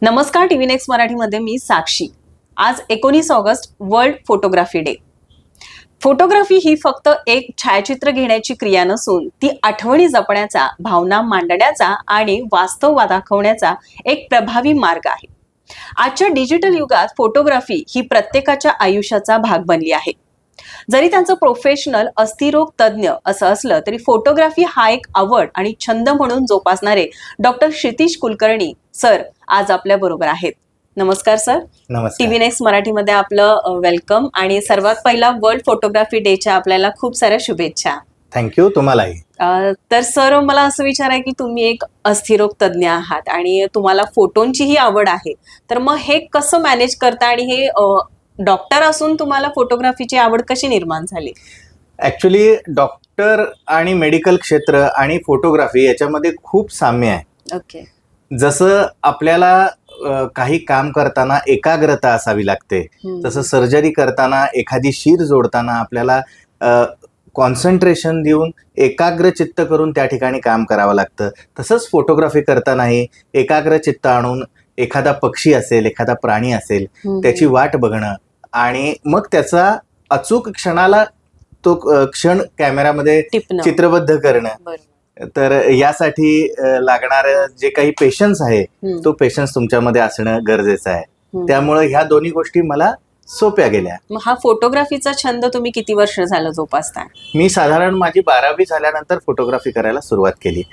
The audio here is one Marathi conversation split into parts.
नमस्कार, टीव्ही नेक्स्ट मराठीमध्ये मी साक्षी. आज 19 August world photography day. Photography ही फक्त एक छायाचित्र घेण्याची क्रिया नसून ती आठवणी जपण्याचा, भावना मांडण्याचा आणि वास्तव दाखवण्याचा एक प्रभावी मार्ग आहे. आजच्या डिजिटल युगात फोटोग्राफी ही प्रत्येकाच्या आयुष्याचा भाग बनली आहे. जरी त्यांचं प्रोफेशनल अस्थिरोग तज्ज्ञ असं असलं तरी फोटोग्राफी हा एक आवड आणि छंद म्हणून जोपासणारे डॉक्टर क्षितिज कुलकर्णी सर आज आपल्या बरोबर आहेत. नमस्कार सर. टीव्ही नेक्स्ट मराठीमध्ये आपलं वेलकम आणि सर्वात पहिला वर्ल्ड फोटोग्राफी डेच्या आपल्याला खूप साऱ्या शुभेच्छा. थँक्यू. तुम्हालाही. तर सर, मला असं विचार आहे की तुम्ही एक अस्थिरोग तज्ज्ञ आहात आणि तुम्हाला फोटोंचीही आवड आहे, तर मग हे कसं मॅनेज करता आणि हे डॉक्टर असून तुम्हाला फोटोग्राफीची आवड कशी निर्माण झाली? ऍक्च्युली डॉक्टर आणि मेडिकल क्षेत्र आणि फोटोग्राफी याच्यामध्ये खूप साम्य आहे. ओके. जसं आपल्याला काही काम करताना एकाग्रता असावी लागते, तसं सर्जरी करताना एखादी शीर जोडताना आपल्याला कॉन्सन्ट्रेशन देऊन एकाग्र चित्त करून त्या ठिकाणी काम करावं लागतं. तसंच फोटोग्राफी करतानाही एकाग्र चित्त आणून एखादा पक्षी असेल, एखादा प्राणी असेल, त्याची वाट बघणं आणि मग त्याचा अचूक क्षणाला तो क्षण कॅमेरामध्ये चित्रबद्ध करणं. तर यासाठी लागणार जे काही पेशन्स आहे तो पेशन्स तुमच्यामध्ये असणं गरजेचं आहे. त्यामुळे ह्या दोन्ही गोष्टी मला सोप्या गेल्या. मग हा फोटोग्राफीचा छंद तुम्ही किती वर्ष झालं जोपासता? मी साधारण माझी 12वी झाल्यानंतर फोटोग्राफी करायला सुरुवात केली.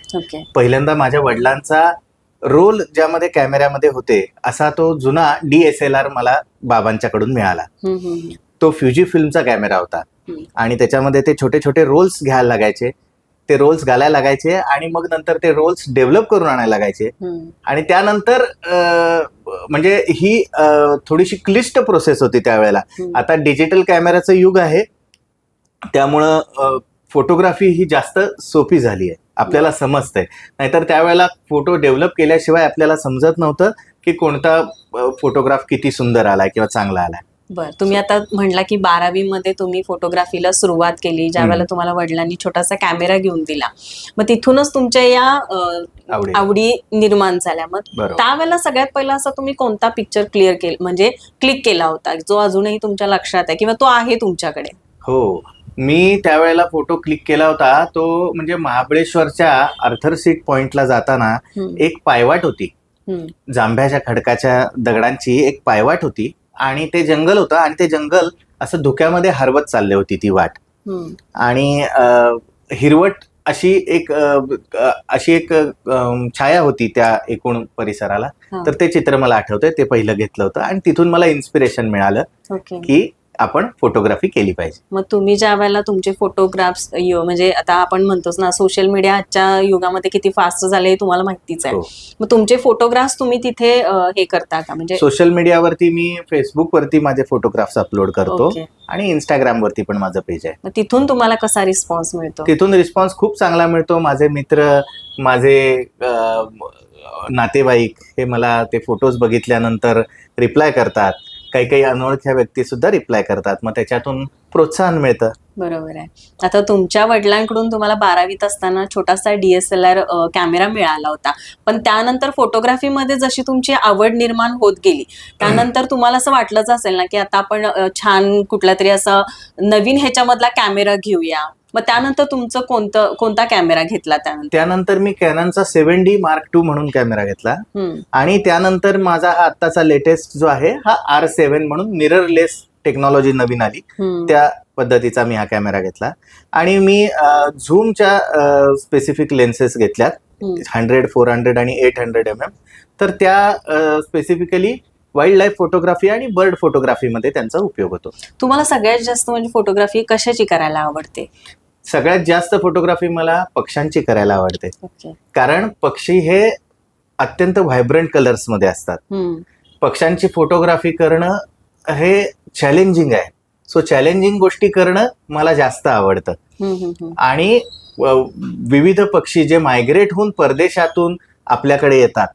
पहिल्यांदा माझ्या वडिलांचा रोल ज्यामध्ये कॅमेऱ्यामध्ये होते असा तो जुना DSLR मला बाबांच्याकडून मिळाला. तो फ्युजी फिल्मचा कॅमेरा होता आणि त्याच्यामध्ये ते छोटे छोटे रोल्स घ्यायला लागायचे, ते रोल्स घालायला लागायचे आणि मग नंतर ते रोल्स डेव्हलप करून आणायला लागायचे. आणि त्यानंतर म्हणजे ही थोडीशी क्लिष्ट प्रोसेस होती त्यावेळेला. आता डिजिटल कॅमेराचं युग आहे त्यामुळं फोटोग्राफी ही जास्त सोपी झाली आहे, आपल्याला समजतंय. नाहीतर त्यावेळेला फोटो डेव्हलप केल्याशिवाय आपल्याला समजत नव्हतं की कोणता फोटोग्राफ किती सुंदर आलाय किंवा चांगला आलाय. बरं, तुम्ही आता म्हणला की 12वी मध्ये तुम्ही फोटोग्राफीला सुरुवात केली, ज्यावेळेला तुम्हाला वडिलांनी छोटासा कॅमेरा घेऊन दिला, मग तिथूनच तुमच्या या आवडी निर्माण झाल्या. मग त्यावेळेला सगळ्यात पहिला असा तुम्ही कोणता पिक्चर म्हणजे क्लिक केला होता जो अजूनही तुमच्या लक्षात आहे किंवा तो आहे तुमच्याकडे? हो, मी त्यावेळेला फोटो क्लिक केला होता तो म्हणजे महाबळेश्वरच्या आर्थर सीट पॉइंटला जाताना एक पायवाट होती, जांभ्याच्या खडकाच्या दगडांची एक पायवाट होती आणि ते जंगल होतं आणि ते जंगल असं धुक्यामध्ये हरवत चालले होती ती वाट. आणि हिरवट अशी एक छाया होती त्या एकूण परिसराला. तर ते चित्र मला आठवतंय, ते पहिलं घेतलं होतं आणि तिथून मला इन्स्पिरेशन मिळालं की आपण फोटोग्राफी केली पाहिजे. मग तुम्ही ज्या वेळेला तुमचे फोटोग्राफ्स म्हणजे आता आपण म्हणतोच ना, सोशल मीडिया आजच्या युगामध्ये किती फास्ट झाले हे तुम्हाला माहितीच आहे. मग तुमचे फोटोग्राफ्स तुम्ही तिथे हे करता का? म्हणजे सोशल मीडियावरती मी फेसबुक वरती माझे फोटोग्राफ्स अपलोड करतो आणि इंस्टाग्राम वरती पण माझं पेज आहे. मग तिथून तुम्हाला कसा रिस्पॉन्स मिळतो? तिथून रिस्पॉन्स खूप चांगला मिळतो. माझे मित्र, माझे नातेवाईक हे मला ते फोटोज बघितल्यानंतर रिप्लाय करतात. काही काही अनोळख्या व्यक्ती सुद्धा रिप्लाय करतात. मग त्याच्यातून प्रोत्साहन मिळतं. बरोबर आहे. आता तुमच्या वडिलांकडून तुम्हाला 12वीत असताना छोटासा DSLR कॅमेरा मिळाला होता, पण त्यानंतर फोटोग्राफीमध्ये जशी तुमची आवड निर्माण होत गेली त्यानंतर तुम्हाला असं वाटलंच असेल ना की आता आपण छान कुठला तरी असं नवीन ह्याच्यामधला कॅमेरा घेऊया. मग त्यानंतर तुमचं कोणता कॅमेरा घेतला? त्यानंतर मी कॅननचा 7D Mark II म्हणून कॅमेरा घेतला आणि त्यानंतर माझा हा आत्ताचा लेटेस्ट जो आहे हा R7 म्हणून मिररलेस टेक्नॉलॉजी नवीन आली त्या पद्धतीचा मी हा कॅमेरा घेतला. आणि मी झूमच्या स्पेसिफिक लेन्सेस घेतल्यात, 100, 400 आणि 800 mm. तर त्या स्पेसिफिकली वाईल्ड लाईफ फोटोग्राफी आणि बर्ड फोटोग्राफीमध्ये त्यांचा उपयोग होतो. तुम्हाला सगळ्यात जास्त म्हणजे फोटोग्राफी कशाची करायला आवडते? सगळ्यात जास्त फोटोग्राफी मला पक्ष्यांची करायला आवडते. कारण पक्षी हे अत्यंत व्हायब्रंट कलर्स मध्ये असतात. पक्ष्यांची फोटोग्राफी करणं हे चॅलेंजिंग आहे. सो चॅलेंजिंग गोष्टी करणं मला जास्त आवडतं. आणि विविध पक्षी जे मायग्रेट होऊन परदेशातून आपल्याकडे येतात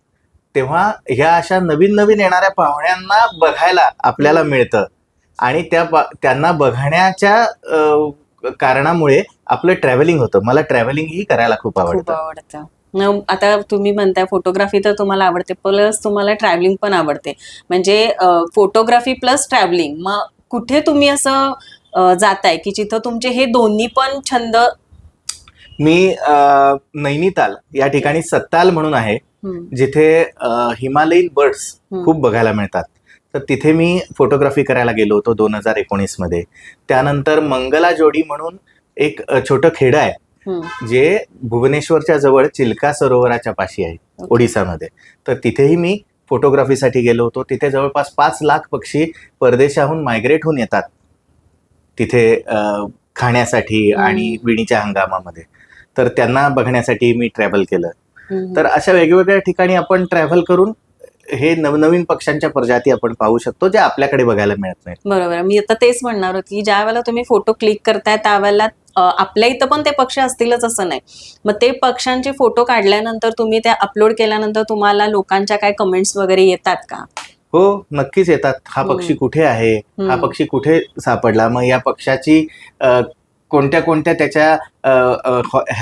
तेव्हा ह्या अशा नवीन नवीन येणाऱ्या पाहुण्यांना बघायला आपल्याला मिळतं आणि त्यांना बघण्याच्या कारणामुळे आपलं ट्रॅव्हलिंग होतं. मला ट्रॅव्हलिंग ही करायला खूप आवडतं. आता तुम्ही म्हणताय फोटोग्राफी तर तुम्हाला आवडते, प्लस तुम्हाला ट्रॅव्हलिंग पण आवडते, म्हणजे फोटोग्राफी प्लस ट्रॅव्हलिंग. मग कुठे तुम्ही असं जाताय की जिथं तुमचे हे दोन्ही पण छंद? मी नैनिताल या ठिकाणी सत्ताल म्हणून आहे, जिथे हिमालयीन बर्ड्स खूप बघायला मिळतात. तर तिथे मी फोटोग्राफी करायला गेलो होतो 2019 मध्ये. त्यानंतर मंगलाजोडी म्हणून एक छोटं खेडं आहे, जे भुवनेश्वरच्या जवळ चिल्का सरोवराच्या पाशी आहे, ओडिसामध्ये. तर तिथेही मी फोटोग्राफीसाठी गेलो होतो. तिथे जवळपास 5 लाख पक्षी परदेशाहून मायग्रेट होऊन येतात तिथे खाण्यासाठी आणि विणीच्या हंगामामध्ये. तर त्यांना बघण्यासाठी मी ट्रॅव्हल केलं. तर अशा वेगवेगळ्या ठिकाणी आपण ट्रॅव्हल करून हे नवनवीन पक्ष्यांच्या प्रजाती आपण पाहू शकतो, जे आपल्याकडे बघायला मिळत नाही. बरोबर. मी आता तेच म्हणणार होती, ज्या वेळेला तुम्ही फोटो क्लिक करताय त्यावेळेला आपल्या इथं पण ते पक्षी असतीलच असं नाही. मग ते पक्ष्यांचे फोटो काढल्यानंतर तुम्ही ते अपलोड केल्यानंतर तुम्हाला लोकांच्या काय कमेंट्स वगैरे येतात का? हो, नक्कीच येतात. हा पक्षी कुठे आहे, हा पक्षी कुठे सापडला, मग या पक्षाची कोणत्या कोणत्या त्याच्या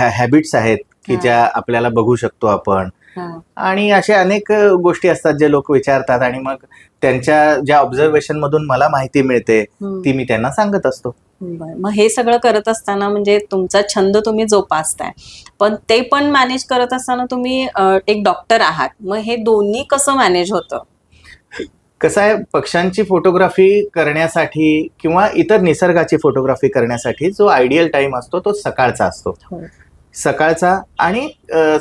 हॅबिट्स आहेत की ज्या आपल्याला बघू शकतो आपण. आणि अशा अनेक गोष्टी असतात जे लोक विचारतात, आणि मग त्यांच्या ज्या ऑब्झर्वेशन मधून मला माहिती मिळते ती मी त्यांना सांगत असतो. मग हे सगळं करत असताना म्हणजे तुमचा छंद तुम्ही जोपासताय, पण ते पण मॅनेज करत असताना तुम्ही एक डॉक्टर आहात, मग हे दोन्ही कसं मॅनेज होतं? कसं आहे, पक्ष्यांची फोटोग्राफी करण्यासाठी किंवा इतर निसर्गाची फोटोग्राफी करण्यासाठी जो आयडियल टाइम असतो तो सकाळचा असतो. सकाळचा आणि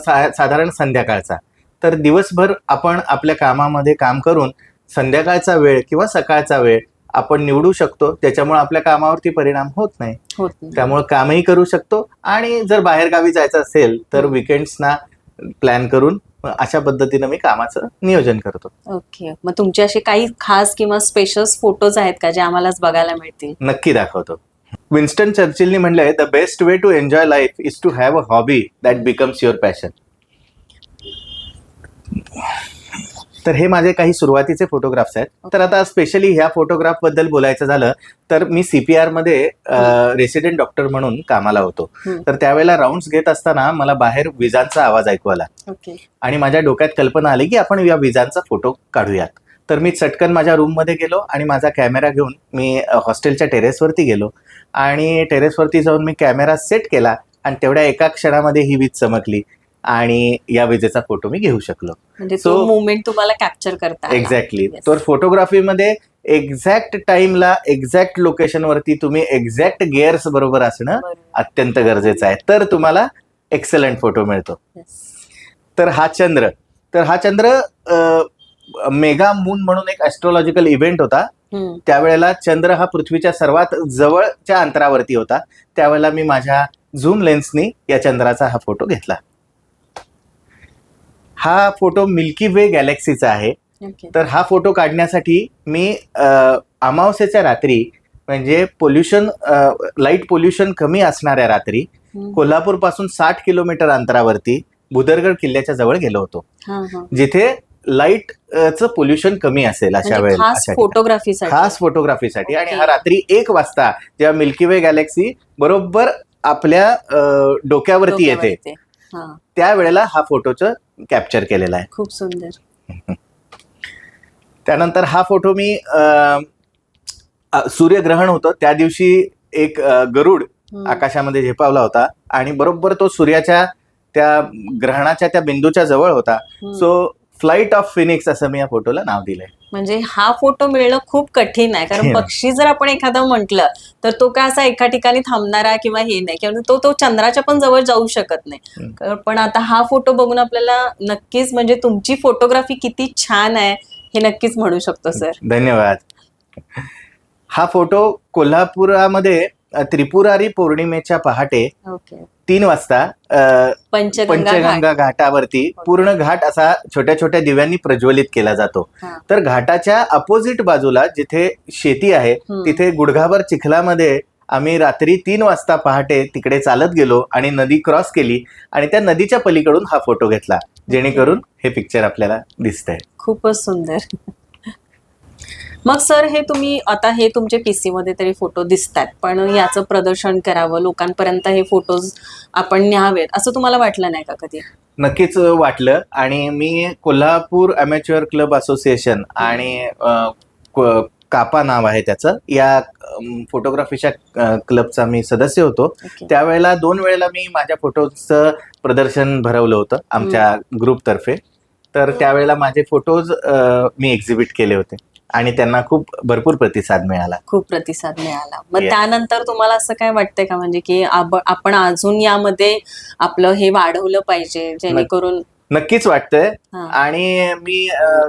साधारण संध्याकाळचा. तर दिवसभर आपण आपल्या कामामध्ये काम करून संध्याकाळचा वेळ किंवा सकाळचा वेळ आपण निवडू शकतो, त्याच्यामुळे आपल्या कामावरती परिणाम होत नाही. त्यामुळे कामही करू शकतो, आणि जर बाहेर गावी जायचं असेल तर विकेंड्सना प्लॅन करून अशा पद्धतीनं मी कामाचं नियोजन करतो. ओके. मग तुमचे असे काही खास किंवा स्पेशल फोटोज आहेत का जे आम्हालाच बघायला मिळतील? नक्की दाखवतो. विन्स्टन चर्चिलनी म्हणलंय, the best way to enjoy life is to have a hobby that becomes your passion. तर हे माझे काही सुरुवातीचे फोटोग्राफ्स आहेत. तर आता स्पेशली ह्या फोटोग्राफ बद्दल बोलायचं झालं तर मी CPR मध्ये रेसिडेंट डॉक्टर म्हणून कामाला होतो. तर त्यावेळेला राऊंड्स घेत असताना मला बाहेर विजांचा आवाज ऐकू आला, आणि माझ्या डोक्यात कल्पना आली की आपण या विजांचा फोटो काढूयात. तर मी चटकन माझ्या रूममध्ये गेलो आणि माझा कॅमेरा घेऊन मी हॉस्टेलच्या टेरेसवरती गेलो, आणि टेरेसवरती जाऊन मी कॅमेरा सेट केला, आणि तेवढ्या एका क्षणामध्ये ही वीज चमकली आणि या विजेचा फोटो मी घेऊ शकलो. म्हणजे तो मोमेंट तुम्हाला कॅप्चर करता आला. एक्झॅक्टली. तर फोटोग्राफीमध्ये एक्झॅक्ट टाइमला एक्झॅक्ट लोकेशनवरती तुम्ही एक्झॅक्ट गिअर्स बरोबर असणं अत्यंत गरजेचं आहे, तर तुम्हाला एक्सलंट फोटो मिळतो. तर हा चंद्र मेगा मून म्हणून एक ॲस्ट्रोलॉजिकल इव्हेंट होता. त्यावेळेला चंद्र हा पृथ्वीच्या सर्वात जवळच्या अंतरावरती होता. त्यावेळेला मी माझ्या झूम लेन्सनी या चंद्राचा हा फोटो घेतला. हा फोटो मिल्की वे गॅलेक्सीचा आहे. तर हा फोटो काढण्यासाठी मी अमावस्येच्या रात्री, म्हणजे लाईट पोल्युशन कमी असणाऱ्या रात्री, कोल्हापूर पासून 60 किलोमीटर अंतरावरती भुदरगड किल्ल्याच्या जवळ गेलो होतो, जिथे लाईटचं पोल्युशन कमी असेल अशा वेळेला, खास फोटोग्राफीसाठी. आणि हा रात्री 1 वाजता जेव्हा मिल्की वे गॅलेक्सी बरोबर आपल्या डोक्यावरती येते, त्यावेळेला हा फोटोचं कॅप्चर केलेला आहे. खूप सुंदर. त्यानंतर हा फोटो मी सूर्यग्रहण होतं त्या दिवशी एक गरुड आकाशामध्ये झेपावला होता, आणि बरोबर तो सूर्याच्या त्या ग्रहणाच्या त्या बिंदूच्या जवळ होता. सो फ्लाइट ऑफ फिनिक्स असं मी या फोटोला नाव दिलंय. म्हणजे हा फोटो मिळणं खूप कठीण आहे, कारण पक्षी जर आपण एखादा म्हटलं तर तो काय असा एका ठिकाणी थांबणारा किंवा हे नाही, किंवा तो चंद्राच्या पण जवळ जाऊ शकत नाही. पण आता हा फोटो बघून आपल्याला नक्कीच म्हणजे तुमची फोटोग्राफी किती छान आहे हे नक्कीच म्हणू शकतो सर. धन्यवाद. हा फोटो कोल्हापुरामध्ये त्रिपुरारी पौर्णिमेच्या पहाटे 3 वाजता पंचगंगा घाटावरती पूर्ण घाट असा छोट्या छोट्या दिव्यांनी प्रज्वलित केला जातो. तर घाटाच्या अपोजिट बाजूला जिथे शेती आहे तिथे गुडघाभर चिखलामध्ये आम्ही रात्री 3 वाजता पहाटे तिकडे चालत गेलो आणि नदी क्रॉस केली, आणि त्या नदीच्या पलीकडून हा फोटो घेतला, जेणेकरून हे पिक्चर आपल्याला दिसतंय. खूपच सुंदर. मग सर हे तुम्ही आता हे तुमचे PC मध्ये तरी फोटो दिसतात, पण याचं प्रदर्शन करावं, लोकांपर्यंत हे फोटोज आपण न्यावेत असं तुम्हाला वाटलं नाही का कधी? नक्कीच वाटलं. आणि मी कोल्हापूर अमॅच्युअर क्लब असोसिएशन आणि कापा नाव आहे त्याचं, या फोटोग्राफीच्या क्लबचा मी सदस्य होतो. ओके. त्यावेळेला 2 वेळेला मी माझ्या फोटोजचं प्रदर्शन भरवलं होतं आमच्या ग्रुपतर्फे. तर त्यावेळेला माझे फोटोज मी एक्झिबिट केले होते आणि त्यांना खूप भरपूर प्रतिसाद मिळाला. खूप प्रतिसाद मिळाला. मग Yes. त्यानंतर तुम्हाला असं काय वाटतंय का, म्हणजे की आपण अजून यामध्ये आपलं हे वाढवलं पाहिजे, जेणेकरून नक्कीच वाटतंय. हा. आणि मी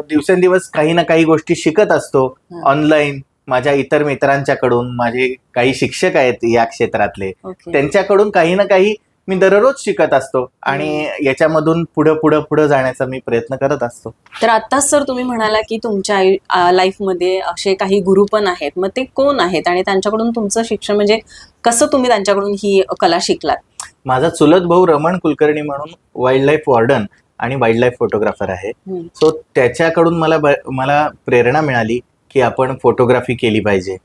दिवसेंदिवस काही ना काही गोष्टी शिकत असतो हा. ऑनलाईन. माझ्या इतर मित्रांच्याकडून, माझे काही शिक्षक आहेत या क्षेत्रातले, ओके. त्यांच्याकडून काही ना काही मी दररोज शिकत असतो आणि याच्यामधून पुढे जाण्याचा मी प्रयत्न करत असतो. तर आताच सर तुम्ही म्हणाला की तुमच्या लाईफमध्ये असे काही गुरु पण आहेत, मग ते कोण आहेत आणि त्यांच्याकडून तुमचं शिक्षण, म्हणजे कसं तुम्ही त्यांच्याकडून ही कला शिकलात? माझा चुलत भाऊ रमण कुलकर्णी म्हणून वाईल्ड लाईफ वॉर्डन आणि वाईल्ड लाईफ फोटोग्राफर आहे. सो त्याच्याकडून मला प्रेरणा मिळाली की आपण फोटोग्राफी केली पाहिजे,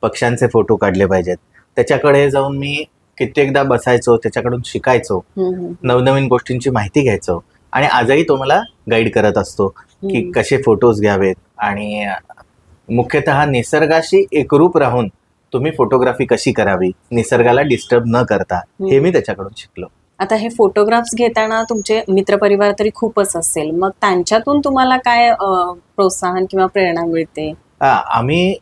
पक्ष्यांचे फोटो काढले पाहिजेत. त्याच्याकडे जाऊन मी कित्येकदा बसायचो, त्याच्याकडून शिकायचो, नवनवीन गोष्टींची माहिती घ्यायचो. आणि आजही तो मला गाईड करत असतो की कसे फोटोज घ्यावेत. आणि मुख्यतः निसर्गाशी एकरूप राहून तुम्ही फोटोग्राफी कशी करावी, निसर्गाला डिस्टर्ब न करता, हे मी त्याच्याकडून शिकलो. आता हे फोटोग्राफ्स घेताना तुमचे मित्रपरिवार तरी खूपच असेल, मग त्यांच्यातून तुम्हाला काय प्रोत्साहन किंवा प्रेरणा मिळते? आम्ही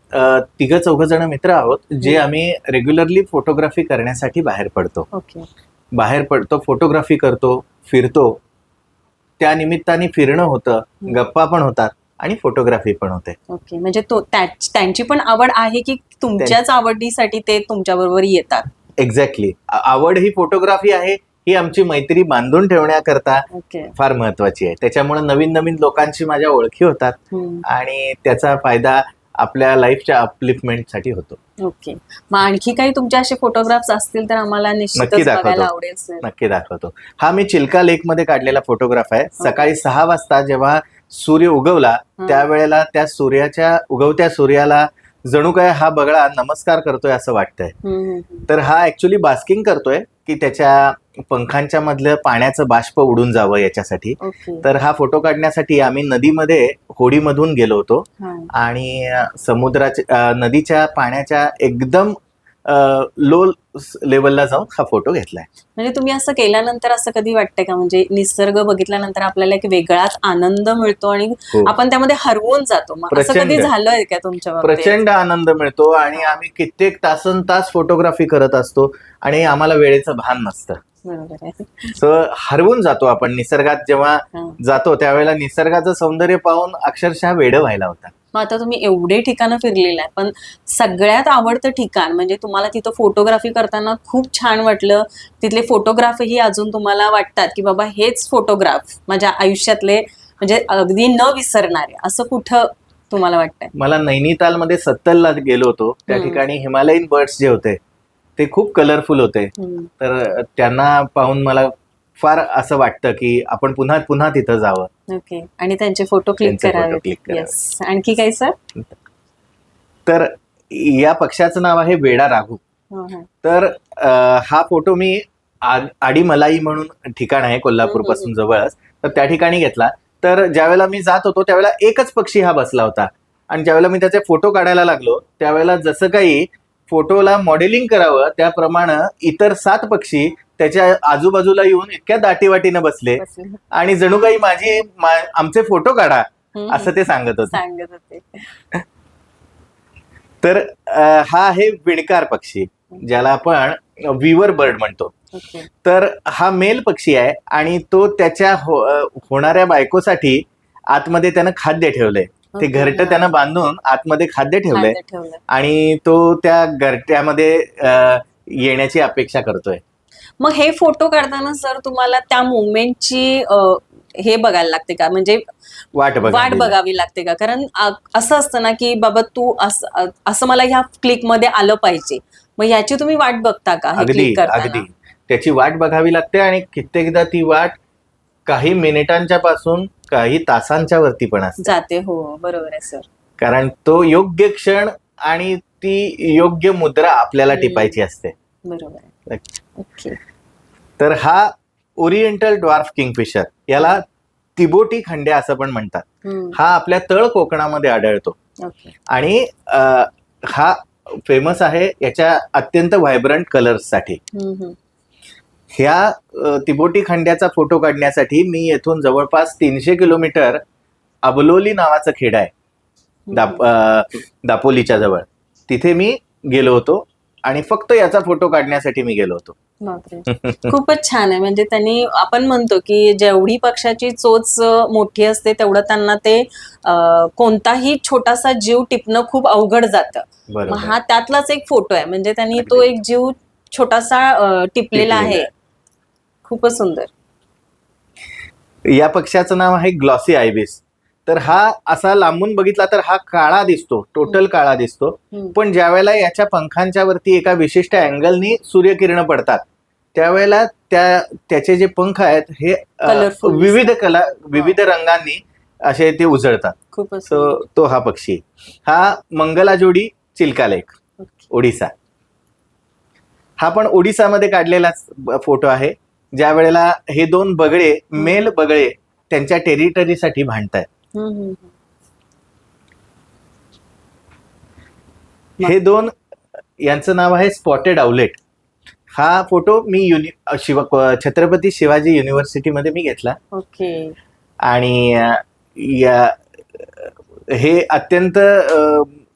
3-4 जण मित्र आहोत, जे आम्ही रेग्युलरली फोटोग्राफी करण्यासाठी बाहेर पडतो. ओके. फोटोग्राफी करतो, फिरतो. त्या निमित्ताने फिरणं होतं, गप्पा पण होतात आणि फोटोग्राफी पण होते. ओके. म्हणजे त्यांची पण आवड आहे की तुमच्याच आवडीसाठी ते तुमच्या बरोबर येतात? एक्झॅक्टली. आवड ही फोटोग्राफी आहे, ही आमची मैत्री बांधून ठेवण्याकरता ओके. फार महत्वाची आहे. त्याच्यामुळे नवीन नवीन लोकांशी माझ्या ओळखी होतात आणि त्याचा फायदा आपल्या लाईफच्या अपलिफ्टमेंटसाठी होतो. ओके. मग आणखी काही तुमचे असे फोटोग्राफ्स असतील तर आम्हाला निश्चितच बघायला आवडेल सर. नक्की दाखवतो. हा मी चिल्का लेक मध्ये काढलेला फोटोग्राफ आहे. सकाळी 6 वाजता जेव्हा सूर्य उगवला, त्यावेळेला त्या उगवत्या सूर्याला जणू काय हा बगळा नमस्कार करतोय असं वाटतंय. तर हा ऍक्च्युली बास्किंग करतोय की त्याच्या पंखांच्या मधलं पाण्याचं बाष्प उडून जावं याच्यासाठी. ओके. तर हा फोटो काढण्यासाठी आम्ही नदीमध्ये होडीमधून गेलो होतो आणि नदीच्या पाण्याच्या एकदम लो लेवलला जाऊन हा फोटो घेतलाय. म्हणजे तुम्ही असं केल्यानंतर असं कधी वाटतंय का, म्हणजे निसर्ग बघितल्यानंतर आपल्याला एक वेगळाच आनंद मिळतो आणि आपण त्यामध्ये हरवून जातो? मग असं कधी झालंय का तुमच्या बाबतीत? प्रचंड आनंद मिळतो आणि आम्ही कित्येक तासनतास फोटोग्राफी करत असतो आणि आम्हाला वेळेचं भान नसतं. बरोबर आहे. सो हरवून जातो आपण निसर्गात. जेव्हा जातो त्यावेळेला निसर्गाचं सौंदर्य पाहून अक्षरशः वेडं व्हायला होतं. मग आता तुम्ही एवढे ठिकाणं फिरलेलं आहे, पण सगळ्यात आवडतं ठिकाण म्हणजे तुम्हाला तिथं फोटोग्राफी करताना खूप छान वाटलं, तिथले फोटोग्राफही अजून तुम्हाला वाटतात की बाबा हेच फोटोग्राफ माझ्या आयुष्यातले म्हणजे अगदी न विसरणारे, असं कुठं तुम्हाला वाटतंय? मला नैनितालमध्ये सत्तलला गेलो होतो. त्या ठिकाणी हिमालयन बर्ड्स जे होते ते खूप कलरफुल होते. तर त्यांना पाहून मला फार असं वाटतं की आपण पुन्हा पुन्हा तिथं जावं. ओके. आणि त्यांचे फोटो क्लिक करावे. येस. आणखी काय सर? तर या पक्षाचं नाव आहे वेडा राघू. तर हा फोटो मी आडीमलाई म्हणून ठिकाण आहे कोल्हापूर पासून जवळच, तर त्या ठिकाणी घेतला. तर ज्यावेळेला मी जात होतो त्यावेळेला एकच पक्षी हा बसला होता आणि ज्यावेळेला मी त्याचे फोटो काढायला लागलो त्यावेळेला जसं काही फोटोला मॉडेलिंग करावं त्याप्रमाणे इतर 7 पक्षी त्याच्या आजूबाजूला येऊन इतक्या दाटीवाटीनं बसले आणि जणू काही आमचे फोटो काढा असं ते सांगत होते. तर हा आहे विणकार पक्षी, ज्याला आपण विवर बर्ड म्हणतो. तर हा मेल पक्षी आहे आणि तो त्याच्या होणाऱ्या बायकोसाठी आतमध्ये त्यानं खाद्य ठेवलंय. ते घरटं त्यानं बांधून आतमध्ये खाद्य ठेवलंय आणि तो त्या घरट्यामध्ये येण्याची अपेक्षा करतोय. मग हे फोटो काढताना सर तुम्हाला त्या मोमेंटची हे बघायला लागते का, म्हणजे वाट बघावी लागते का? कारण असं असतं ना की बाबा तू असं मला ह्या क्लिक मध्ये आलं पाहिजे, मग याची तुम्ही वाट बघता का? अगदी त्याची वाट बघावी लागते आणि कित्येकदा ती वाट काही मिनिटांच्या पासून काही तासांच्या वरती पण असते जाते. हो बरोबर आहे सर. कारण तो योग्य क्षण आणि ती योग्य मुद्रा आपल्याला टिपायची असते. बरोबर आहे. तर हा ओरिएंटल ड्वार्फ किंगफिशर, याला तिबोटी खंड्या असं पण म्हणतात. हा आपल्या तळ कोकणामध्ये आढळतो आणि हा फेमस आहे याच्या अत्यंत व्हायब्रंट कलर्ससाठी. ह्या तिबोटी खंड्याचा फोटो काढण्यासाठी मी येथून जवळपास 300 किलोमीटर अबलोली नावाचं खेड आहे दापोलीच्या जवळ, तिथे मी गेलो होतो आणि फक्त याचा फोटो काढण्यासाठी मी गेलो होतो. खूपच छान आहे. म्हणजे त्यांनी, आपण म्हणतो की जेवढी पक्षाची चोच मोठी असते तेवढं त्यांना ते कोणताही छोटासा जीव टिपणं खूप अवघड जातं. हा त्यातलाच एक फोटो आहे. म्हणजे त्यांनी तो एक जीव छोटासा टिपलेला आहे. खूपच सुंदर. या पक्षाचं नाव आहे ग्लॉसी आयबिस. तर हा असा लांबून बघितला तर हा काळा दिसतो, टोटल काळा दिसतो, पण ज्या वेळेला याच्या पंखांच्या वरती एका विशिष्ट अँगलनी सूर्यकिरण पडतात त्यावेळेला त्याचे जे पंख आहेत हे विविध रंगांनी असे ते उजळतात. तो हा पक्षी. हा मंगलाजोडी चिल्का-लेक, ओडिसा. हा पण ओडिसामध्ये काढलेलाच फोटो आहे, ज्या वेळेला हे दोन बगळे, मेल बगळे त्यांच्या टेरिटरीसाठी भांडतायत. हे दोन, यांचं नाव आहे स्पॉटेड आउलेट. हा फोटो मी छत्रपती शिवाजी युनिव्हर्सिटीमध्ये मी घेतला. आणि हे अत्यंत,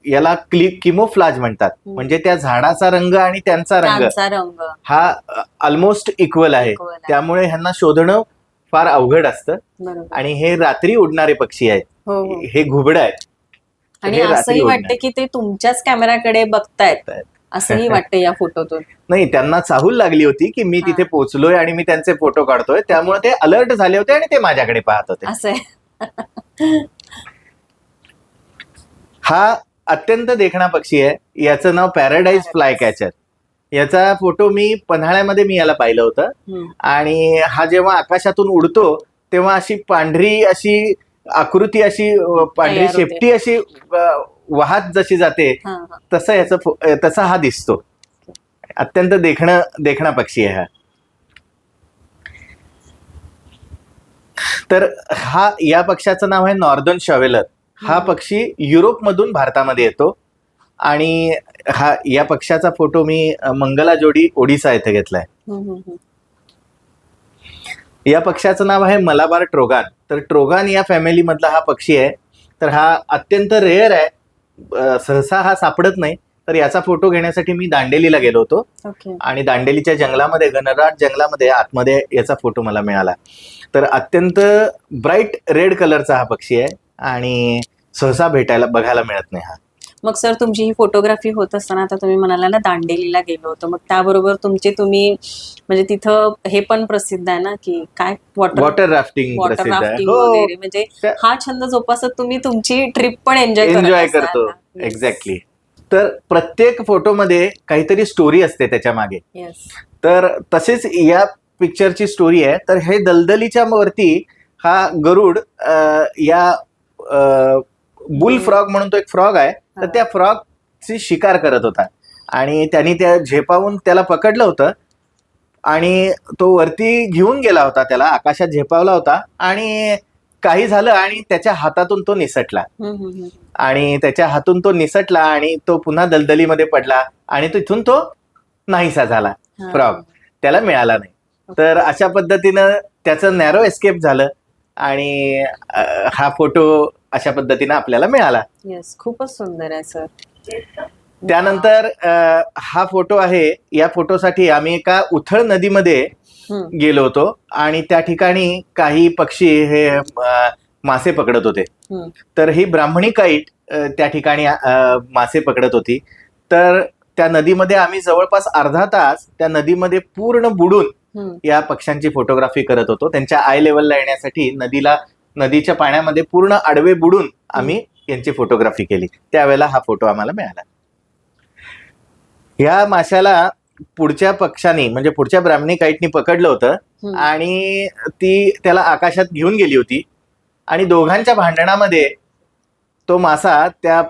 याला किमोफ्लाज म्हणतात. म्हणजे त्या झाडाचा रंग आणि त्यांचा रंग हा ऑलमोस्ट इक्वल आहे, त्यामुळे ह्यांना शोधणं फार अवघड असतं. आणि हे रात्री उडणारे पक्षी आहेत. हे घुबड आहेत. आणि असंही वाटतं की ते तुमच्याच कॅमेराकडे बघतायत असंही वाटतं या फोटोतून. नाही, त्यांना चाहूल लागली होती की मी तिथे पोहोचलोय आणि मी त्यांचे फोटो काढतोय, त्यामुळे ते अलर्ट झाले होते आणि ते माझ्याकडे पाहत होते. असं हा अत्यंत देखणा पक्षी आहे. याचं नाव पॅराडाईज फ्लाय कॅचर. याचा फोटो मी पन्हाळ्यामध्ये मी याला पाहिलं होतं. आणि हा जेव्हा आकाशातून उडतो तेव्हा अशी पांढरी अशी आकृती, अशी पांढरी शेपटी अशी वाहत जशी जाते तसा हा दिसतो. अत्यंत देखणा पक्षी आहे हा. तर या पक्षाचं नाव आहे नॉर्दर्न शॉवेलर. हा पक्षी युरोपमधून भारतामध्ये येतो आणि या पक्षाचा फोटो मी मंगलाजोडी, ओडिसा येथे घेतलाय. या पक्षाचं नाव आहे मलाबार ट्रोगान. तर ट्रोगान या फॅमिली मधला हा पक्षी आहे. तर हा अत्यंत रेअर आहे, सहसा हा सापडत नाही. तर याचा फोटो घेण्यासाठी मी दांडेलीला गेलो होतो आणि दांडेलीच्या जंगलामध्ये, घनदाट जंगलामध्ये आतमध्ये याचा फोटो मला मिळाला. तर अत्यंत ब्राईट रेड कलरचा हा पक्षी आहे आणि सहसा बघायला मिळत नाही हा. मग सर, तुमची ही फोटोग्राफी होत असताना, आता तुम्ही म्हणाला ना दांडेलीला गेलो होतो, मग त्याबरोबर तुम्ही म्हणजे तिथं हे पण प्रसिद्ध आहे ना की काय, वॉटर राफ्टिंग वगैरे. म्हणजे हा छंद जोपासत तुम्ही तुमची ट्रिप पण एन्जॉय करतो. एक्झॅक्टली. तर प्रत्येक फोटोमध्ये काहीतरी स्टोरी असते त्याच्या मागे. तर तसेच या पिक्चरची स्टोरी आहे. तर हे दलदलीच्या वरती हा गरुड या बुल फ्रॉग म्हणून तो एक फ्रॉग आहे, तर त्या फ्रॉगची शिकार करत होता आणि त्यांनी त्या झेपावून त्याला पकडलं होतं आणि तो वरती घेऊन गेला होता, त्याला आकाशात झेपावला होता आणि काही झालं आणि त्याच्या हातातून तो निसटला. आणि त्याच्या हातून तो निसटला आणि तो पुन्हा दलदलीमध्ये पडला आणि तिथून तो नाहीसा झाला फ्रॉग, त्याला मिळाला नाही. तर अशा पद्धतीनं त्याचं नॅरो एस्केप झालं आणि हा फोटो अशा पद्धतीनं आपल्याला मिळाला. खूपच सुंदर आहे सर. त्यानंतर हा फोटो आहे. या फोटोसाठी आम्ही एका उथळ नदीमध्ये गेलो होतो आणि त्या ठिकाणी काही पक्षी हे मासे पकडत होते. तर ही ब्राह्मणी काईट त्या ठिकाणी मासे पकडत होती. तर त्या नदीमध्ये आम्ही जवळपास अर्धा तास त्या नदीमध्ये पूर्ण बुडून या पक्ष्यांची फोटोग्राफी करत होतो. त्यांच्या आय लेवलला येण्यासाठी नदीच्या पाण्यामध्ये पूर्ण आडवे बुडून आम्ही यांची फोटोग्राफी केली. त्यावेळेला हा फोटो आम्हाला मिळाला. ह्या माशाला पुढच्या पक्षाने, म्हणजे पुढच्या ब्राह्मणी काईटनी पकडलं होतं आणि ती त्याला आकाशात घेऊन गेली होती आणि दोघांच्या भांडणामध्ये तो मासा त्या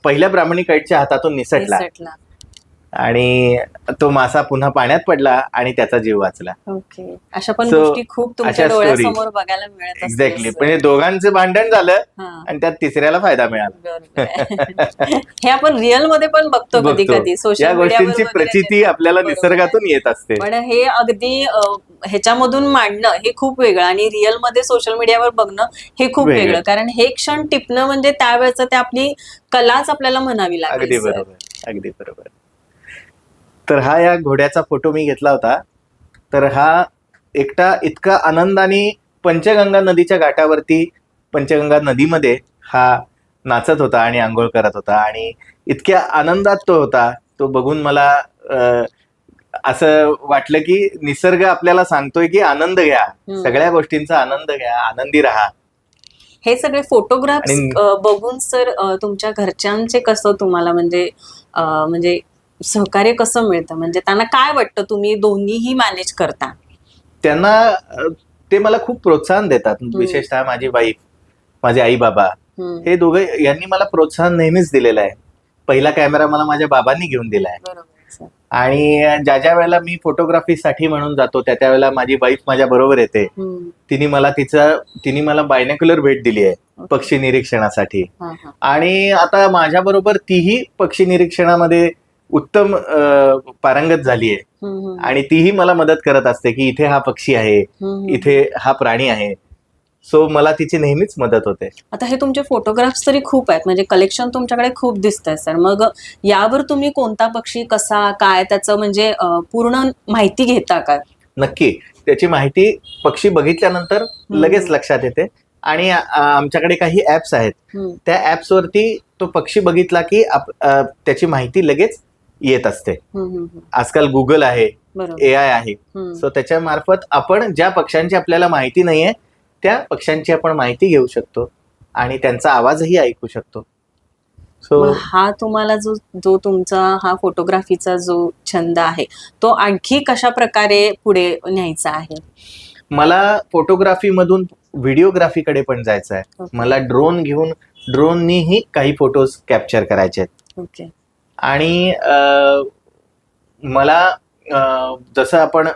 पहिल्या ब्राह्मणी काईटच्या हातातून निसटला आणि तो मासा पुन्हा पाण्यात पडला आणि त्याचा जीव वाचला. ओके, अशा पण So, गोष्टी खूप तुमच्या अशा story. डोळ्यासमोर बघायला मिळत असतील, एक्झॅक्टली. sir. म्हणजे दोघांचं भांडण झालं हा. आणि त्यात तिसऱ्याला फायदा मिळाला. बरोबर आहे. हे आपण रिअल मध्ये पण बघतो कधी बघतो. कधी या सोशल गोष्टींची प्रचिती आपल्याला बरोबर आहे. निसर्गातून येत असते. पण हे अगदी ह्याच्यामधून मांडणं हे खूप वेगळं आणि रिअल मध्ये सोशल मीडियावर बघणं हे खूप वेगळं. वेगळं. कारण हे क्षण टिपणं म्हणजे त्यावेळेचं ते आपली कलाच आपल्याला म्हणावी अगदी लागेल, sir. बरोबर, अगदी बरोबर. तर हा या घोड्याचा फोटो मी घेतला होता. तर हा एकटा इतका आनंदाने पंचगंगा नदीच्या घाटावरती, पंचगंगा नदीमध्ये हा नाचत होता आणि आंघोळ करत होता आणि इतक्या आनंदात तो होता. तो बघून मला असं वाटलं की निसर्ग आपल्याला सांगतोय की आनंद घ्या, सगळ्या गोष्टींचा आनंद घ्या, आनंदी राहा. हे सगळे फोटोग्राफ्स आणि बघून सर तुमच्या घरच्यांचे कसं तुम्हाला म्हणजे सहकार्य कसं मिळतं, म्हणजे त्यांना काय वाटतं तुम्ही दोन्हीही मॅनेज करता? त्यांना ते मला खूप प्रोत्साहन देतात. विशेषतः माझी वाईफ, माझे आई बाबा, हे दोघे यांनी मला प्रोत्साहन नेहमीच दिलेलं आहे. पहिला कॅमेरा मला माझ्या बाबांनी घेऊन दिलाय आणि ज्या वेळेला मी फोटोग्राफीसाठी म्हणून जातो त्या वेळेला माझी वाईफ माझ्या बरोबर येते. तिने मला बायनॅक्युलर भेट दिली आहे पक्षी निरीक्षणासाठी आणि आता माझ्या बरोबर तीही पक्षी निरीक्षणामध्ये उत्तम पारंगत झाली आहे आणि तीही मला मदत करत असते की इथे हा पक्षी आहे, इथे हा प्राणी आहे. सो मला तिची नेहमीच मदत होते. आता हे तुमचे फोटोग्राफ्स तरी खूप आहेत, म्हणजे कलेक्शन तुमच्याकडे खूप दिसतंय सर. मग यावर तुम्ही कोणता पक्षी कसा काय त्याचं म्हणजे पूर्ण माहिती घेता का? नक्की, त्याची माहिती पक्षी बघितल्यानंतर लगेच लक्षात येते आणि आमच्याकडे काही ऍप्स आहेत. त्या ऍप्स वरती तो पक्षी बघितला की त्याची माहिती लगेच येत असते. आजकाल गुगल आहे, AI आहे. सो त्याच्या मार्फत आपण ज्या पक्ष्यांची आपल्याला माहिती नाहीये त्या पक्ष्यांची आपण माहिती घेऊ शकतो आणि त्यांचा आवाजही ऐकू शकतो. सो हा तुम्हाला जो तुमचा हा फोटोग्राफीचा जो छंद आहे तो आणखी कशा प्रकारे पुढे न्यायचा आहे? मला फोटोग्राफी मधून व्हिडिओग्राफीकडे पण जायचं आहे. मला ड्रोन घेऊन ड्रोननीही काही फोटोज कॅप्चर करायचे आहेत. ओके. आणि मला जसं आपण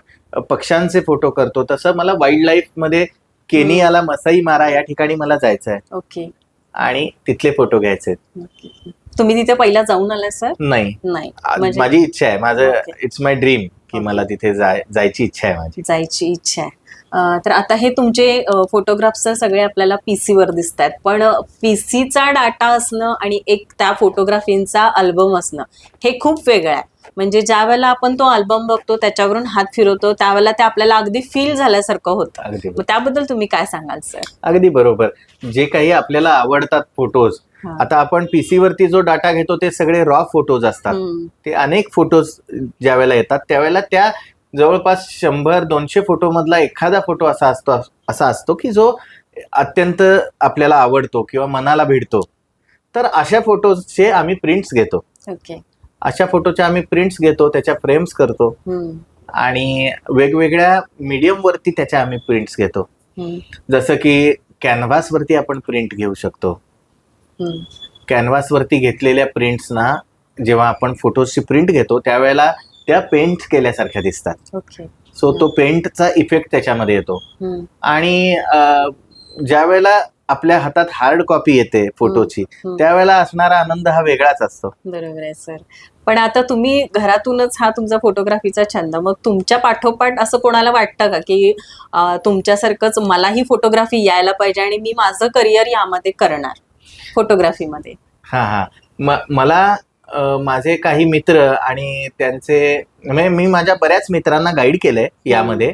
पक्ष्यांचे फोटो करतो तसं मला वाईल्ड लाईफ मध्ये केनियाला मसाई मारा या ठिकाणी मला जायचं आहे. ओके. आणि तिथले फोटो घ्यायचे. तुम्ही तिथे पहिला जाऊन आलाय सर? नाही, माझी इच्छा आहे. माझं इट्स माय ड्रीम की मला तिथे जायची इच्छा आहे. माझी जायची इच्छा आहे. तर आता हे तुमचे फोटोग्राफ्स सगळे आपल्याला PC वर दिसत आहेत, पण PCचा डाटा असणं आणि एक त्या फोटोग्राफींचा अल्बम असणं हे खूप वेगळं आहे. म्हणजे ज्या वेळेला आपण तो अल्बम बघतो त्याच्यावरून हात फिरवतो त्यावेळेला ते आपल्याला अगदी फील झाल्यासारखं होतं. त्याबद्दल तुम्ही काय सांगाल सर? अगदी बरोबर. जे काही आपल्याला आवडतात फोटोज, आता आपण PC वरती जो डाटा घेतो ते सगळे रॉ फोटोज असतात. ते अनेक फोटोज ज्या वेळेला येतात त्यावेळेला त्या जवळपास 100-200 फोटो मधला एखादा फोटो असा असतो की जो अत्यंत आपल्याला आवडतो किंवा मनाला भिडतो. तर अशा फोटोजचे आम्ही प्रिंट्स घेतो. अशा फोटोच्या आम्ही प्रिंट्स घेतो, त्याच्या फ्रेम्स करतो आणि वेगवेगळ्या मीडियम वरती त्याच्या आम्ही प्रिंट्स घेतो. जसं की कॅनव्हास वरती आपण प्रिंट घेऊ शकतो. कॅनव्हास वरती घेतलेल्या प्रिंट्सना जेव्हा आपण फोटोजची प्रिंट घेतो त्यावेळेला त्या पेंट केल्यासारख्या दिसतात. सो तो पेंटचा इफेक्ट त्याच्यामध्ये येतो आणि ज्या वेळेला आपल्या हातात हार्ड कॉपी येते फोटोची त्यावेळेला असणारा आनंद हा वेगळाच असतो. बरोबर आहे सर. पण आता तुम्ही घरातूनच हा तुमचा फोटोग्राफीचा छंद, मग तुमच्या पाठोपाठ असं कोणाला वाटतं का की तुमच्यासारखंच मलाही फोटोग्राफी यायला पाहिजे आणि मी माझं करिअर यामध्ये करणार फोटोग्राफीमध्ये? हा, मला माझे काही मित्र आणि त्यांचे मी माझ्या बऱ्याच मित्रांना गाईड केलंय यामध्ये.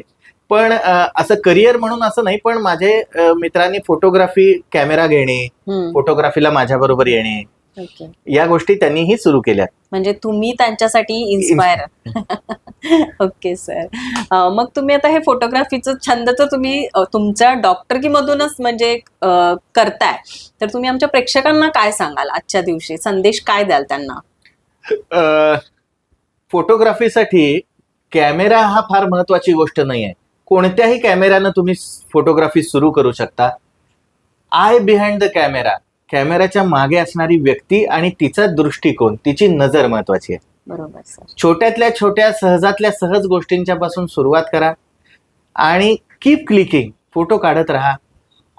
पण असं करिअर म्हणून असं नाही, पण माझे मित्रांनी फोटोग्राफी कॅमेरा घेणे, फोटोग्राफीला माझ्या बरोबर येणे या गोष्टी त्यांनीही सुरू केल्या. म्हणजे तुम्ही त्यांच्यासाठी इन्स्पायर. Okay sir. मग तुम्ही आता हे फोटोग्राफीचं छंद तर तुम्ही तुमच्या डॉक्टरकी मधूनच म्हणजे करताय, तर तुम्ही आमच्या प्रेक्षकांना काय सांगाल आजच्या दिवशी, संदेश काय द्याल त्यांना? फोटोग्राफीसाठी कॅमेरा हा फार महत्वाची गोष्ट नाही आहे. कोणत्याही कॅमेऱ्यानं तुम्ही फोटोग्राफी सुरू करू शकता. आय बिहाइंड द कॅमेरा, कॅमेऱ्याच्या मागे असणारी व्यक्ती आणि तिचा दृष्टिकोन, तिची नजर महत्वाची आहे. बरोबर सर. छोट्यातल्या छोट्या सहजातल्या सहज गोष्टींच्या पासून सुरुवात करा आणि कीप क्लिकिंग, फोटो काढत राहा.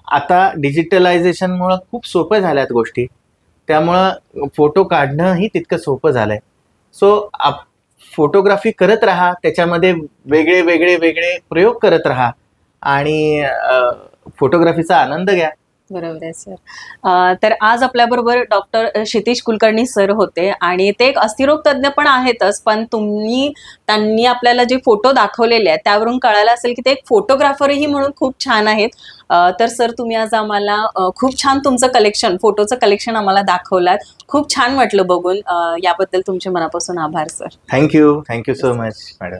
आता डिजिटलायझेशनमुळं खूप सोपं झाल्यात गोष्टी, त्यामुळं फोटो काढणंही तितकं सोपं झालंय. सो फोटोग्राफी करत राहा, त्याच्यामध्ये वेगळे वेगळे वेगळे प्रयोग करत राहा आणि फोटोग्राफीचा आनंद घ्या. बरोबर आहे सर. तर आज आपल्याबरोबर डॉक्टर क्षितिज कुलकर्णी सर होते आणि ते एक अस्थिरोग तज्ज्ञ पण आहेतच, पण त्यांनी आपल्याला जे फोटो दाखवलेले आहेत त्यावरून कळालं असेल की ते एक फोटोग्राफरही म्हणून खूप छान आहेत. तर सर तुम्ही आज आम्हाला खूप छान तुमचं कलेक्शन, फोटोचं कलेक्शन आम्हाला दाखवलात. खूप छान वाटलं बघून. याबद्दल तुमचे मनापासून आभार sir. Thank you so much madam.